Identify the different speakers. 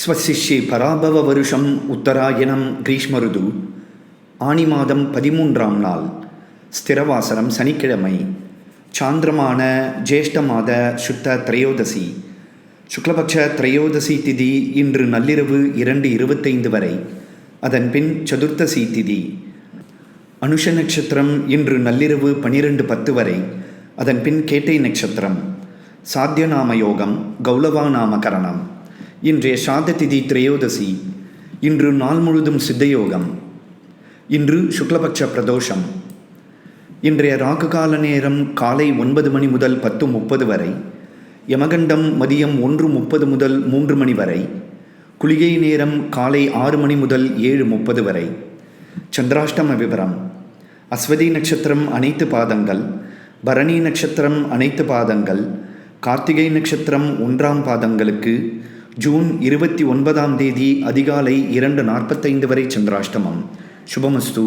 Speaker 1: ஸ்வசிஷ்யே பராபவ வருஷம் உத்தராயணம் கிரீஷ்ம ருது ஆனி மாதம் 13ஆம் நாள் ஸ்திரவாசரம் சனிக்கிழமை சாந்திரமான ஜேஷ்ட மாத சுத்த திரையோதசி சுக்லபக்ஷ திரையோதசி திதி இன்று நள்ளிரவு 2:25 வரை. அதன் பின் சதுர்த்தசி திதி. அனுஷ நட்சத்திரம் இன்று நள்ளிரவு 12:10 வரை. அதன் பின் கேட்டை நட்சத்திரம். சாத்தியநாம யோகம் கௌளவா நாமகரணம். இன்றைய சாத திதி திரையோதசி. இன்று நாள் முழுதும் சித்தயோகம். இன்று சுக்லபக்ஷ பிரதோஷம். இன்றைய ராகு கால நேரம் காலை 9 மணி முதல் 10:30 வரை. யமகண்டம் மதியம் 1:30 முதல் 3 மணி வரை. குளிகை நேரம் காலை 6 மணி முதல் 7:30 வரை. சந்திராஷ்டம விவரம். அஸ்வதி நட்சத்திரம் அனைத்து பாதங்கள், பரணி நட்சத்திரம் அனைத்து பாதங்கள், கார்த்திகை நட்சத்திரம் 1ஆம் பாதங்களுக்கு ஜூன் 29ஆம் தேதி அதிகாலை 2:45 வரை சந்திராஷ்டமம். சுபமஸ்து.